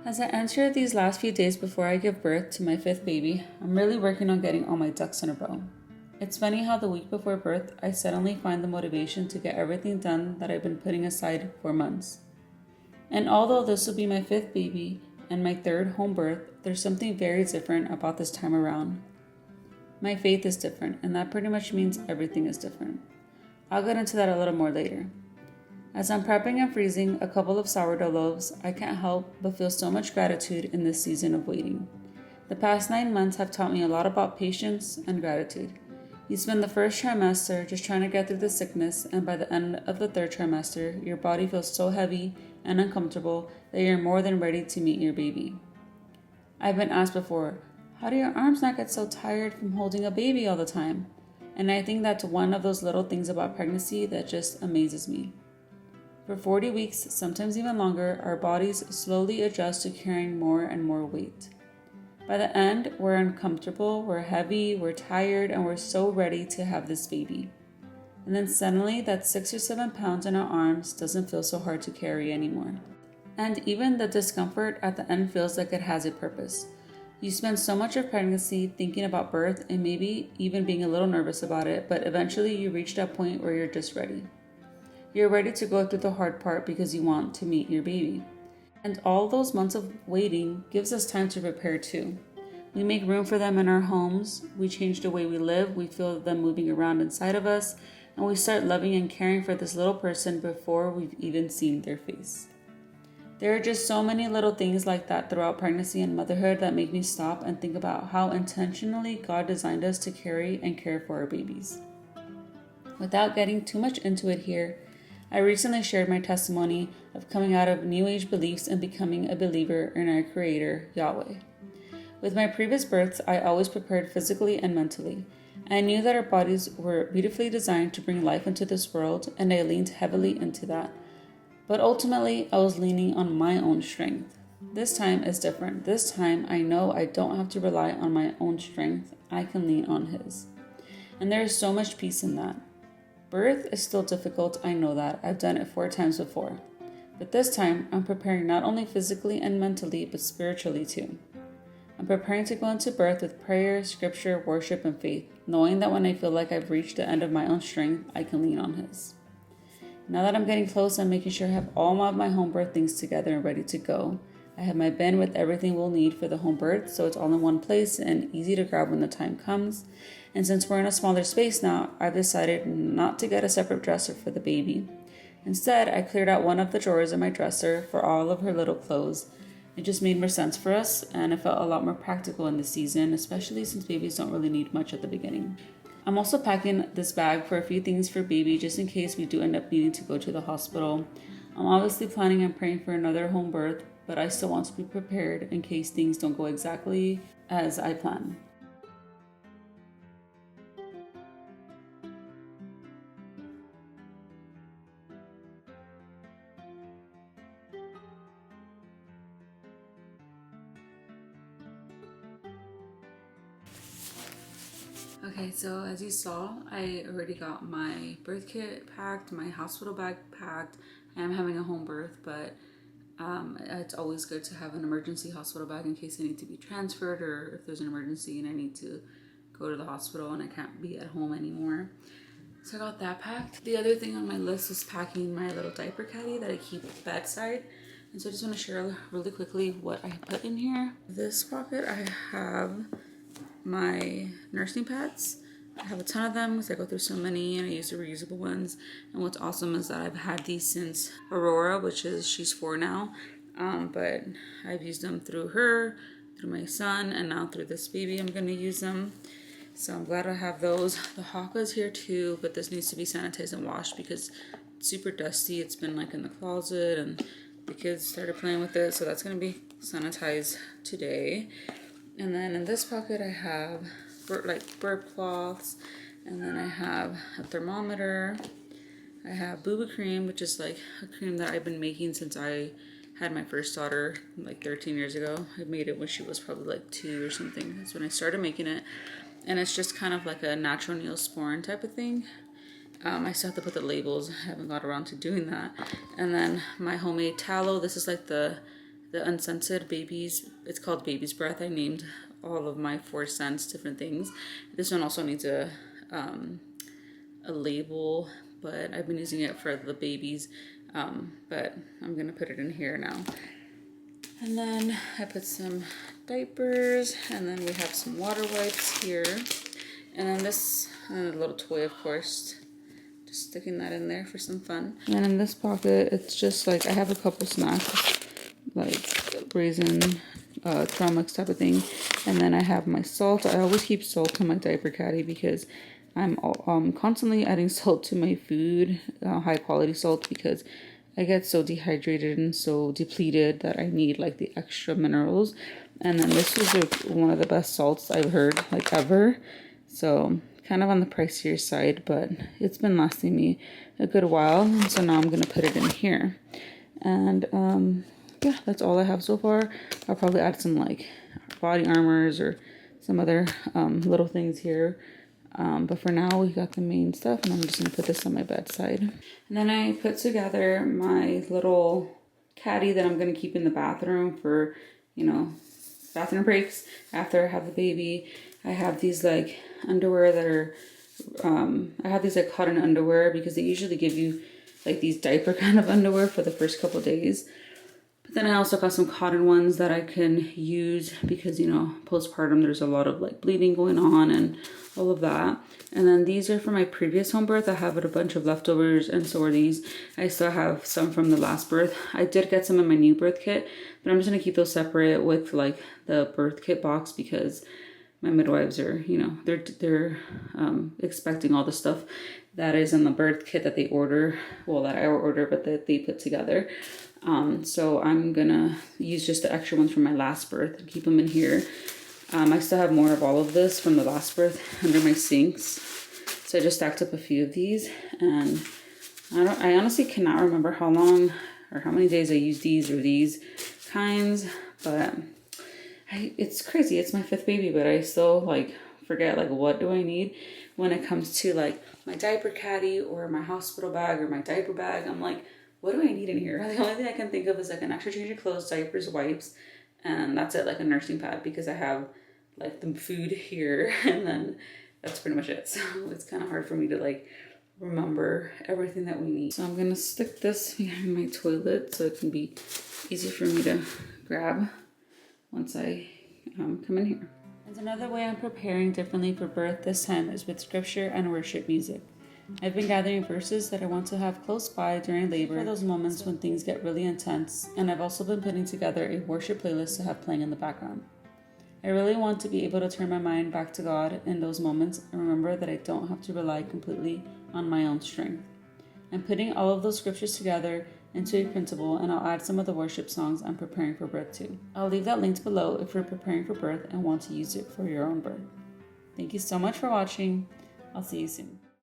As I enter these last few days before I give birth to my fifth baby, I'm really working on getting all my ducks in a row. It's funny how the week before birth, I suddenly find the motivation to get everything done that I've been putting aside for months. And although this will be my fifth baby and my third home birth, there's something very different about this time around. My faith is different, and that pretty much means everything is different. I'll get into that a little more later. As I'm prepping and freezing a couple of sourdough loaves, I can't help but feel so much gratitude in this season of waiting. The past 9 months have taught me a lot about patience and gratitude. You spend the first trimester just trying to get through the sickness, and by the end of the third trimester, your body feels so heavy and uncomfortable that you're more than ready to meet your baby. I've been asked before, how do your arms not get so tired from holding a baby all the time? And I think that's one of those little things about pregnancy that just amazes me. For 40 weeks, sometimes even longer, our bodies slowly adjust to carrying more and more weight. By the end, we're uncomfortable, we're heavy, we're tired, and we're so ready to have this baby. And then suddenly, that 6 or 7 pounds in our arms doesn't feel so hard to carry anymore. And even the discomfort at the end feels like it has a purpose. You spend so much of pregnancy thinking about birth and maybe even being a little nervous about it, but eventually you reach that point where you're just ready. You're ready to go through the hard part because you want to meet your baby. And all those months of waiting gives us time to prepare too. We make room for them in our homes, we change the way we live, we feel them moving around inside of us, and we start loving and caring for this little person before we've even seen their face. There are just so many little things like that throughout pregnancy and motherhood that make me stop and think about how intentionally God designed us to carry and care for our babies. Without getting too much into it here, I recently shared my testimony of coming out of New Age beliefs and becoming a believer in our Creator, Yahweh. With my previous births, I always prepared physically and mentally. I knew that our bodies were beautifully designed to bring life into this world, and I leaned heavily into that. But ultimately, I was leaning on my own strength. This time is different. This time, I know I don't have to rely on my own strength. I can lean on His. And there is so much peace in that. Birth is still difficult, I know that. I've done it 4 times before. But this time, I'm preparing not only physically and mentally, but spiritually too. I'm preparing to go into birth with prayer, scripture, worship, and faith, knowing that when I feel like I've reached the end of my own strength, I can lean on His. Now that I'm getting close, I'm making sure I have all of my home birth things together and ready to go. I have my bin with everything we'll need for the home birth, so it's all in one place and easy to grab when the time comes. And since we're in a smaller space now, I've decided not to get a separate dresser for the baby. Instead, I cleared out one of the drawers in my dresser for all of her little clothes. It just made more sense for us, and it felt a lot more practical in this season, especially since babies don't really need much at the beginning. I'm also packing this bag for a few things for baby, just in case we do end up needing to go to the hospital. I'm obviously planning and praying for another home birth, but I still want to be prepared in case things don't go exactly as I plan. Okay, so as you saw, I already got my birth kit packed, my hospital bag packed. I am having a home birth, but it's always good to have an emergency hospital bag in case I need to be transferred or if there's an emergency and I need to go to the hospital and I can't be at home anymore. So I got that packed. The other thing on my list is packing my little diaper caddy that I keep bedside. And so I just want to share really quickly what I put in here. This pocket, I have my nursing pads. I have a ton of them because I go through so many and I use the reusable ones. And what's awesome is that I've had these since Aurora, she's 4 now. But I've used them through her, through my son, and now through this baby I'm going to use them. So I'm glad I have those. The Haka's here too, but this needs to be sanitized and washed because it's super dusty. It's been like in the closet and the kids started playing with it. So that's going to be sanitized today. And then in this pocket I have burp cloths, and then I have a thermometer. I have booba cream, which is like a cream that I've been making since I had my first daughter like 13 years ago. I made it when she was probably like 2 or something. That's when I started making it. And it's just kind of like a natural Neosporin type of thing. I still have to put the labels. I haven't got around to doing that. And then my homemade tallow. This is like the the unscented baby's, it's called baby's breath. I named all of my 4 scents different things. This one also needs a label, but I've been using it for the babies, but I'm gonna put it in here now. And then I put some diapers, and then we have some water wipes here, and then this little toy, of course, just sticking that in there for some fun. And then in this pocket, it's just like I have a couple snacks, like raisin, trail mix type of thing, and then I have my salt. I always keep salt in my diaper caddy because I'm constantly adding salt to my food, high quality salt, because I get so dehydrated and so depleted that I need like the extra minerals. And then this was one of the best salts I've heard like ever. So kind of on the pricier side, but it's been lasting me a good while. And so now I'm going to put it in here. And yeah, that's all I have so far. I'll probably add some like body armors or some other little things here. But for now, we got the main stuff, and I'm just going to put this on my bedside. And then I put together my little caddy that I'm going to keep in the bathroom for, you know, bathroom breaks after I have the baby. I have these like underwear that are, I have these like cotton underwear because they usually give you like these diaper kind of underwear for the first couple days. But then I also got some cotton ones that I can use because, you know, postpartum, there's a lot of like bleeding going on and all of that. And then these are from my previous home birth. I have a bunch of leftovers, and so are these. I still have some from the last birth. I did get some in my new birth kit, but I'm just gonna keep those separate with like the birth kit box because my midwives are, you know, they're expecting all the stuff that is in the birth kit that they order, well, that I order, but that they put together. So I'm gonna use just the extra ones from my last birth and keep them in here. I still have more of all of this from the last birth under my sinks. So I just stacked up a few of these, and I honestly cannot remember how long or how many days I used these or these kinds, but it's crazy. It's my 5th baby, but I still like forget like what do I need when it comes to like my diaper caddy or my hospital bag or my diaper bag. I'm like, what do I need in here? The only thing I can think of is like an extra change of clothes, diapers, wipes, and that's it, like a nursing pad, because I have like the food here, and then that's pretty much it. So it's kind of hard for me to like remember everything that we need. So I'm gonna stick this behind my toilet so it can be easy for me to grab once I come in here. And another way I'm preparing differently for birth this time is with scripture and worship music. I've been gathering verses that I want to have close by during labor for those moments when things get really intense, and I've also been putting together a worship playlist to have playing in the background. I really want to be able to turn my mind back to God in those moments and remember that I don't have to rely completely on my own strength. I'm putting all of those scriptures together into a printable, and I'll add some of the worship songs I'm preparing for birth to. I'll leave that linked below if you're preparing for birth and want to use it for your own birth. Thank you so much for watching. I'll see you soon.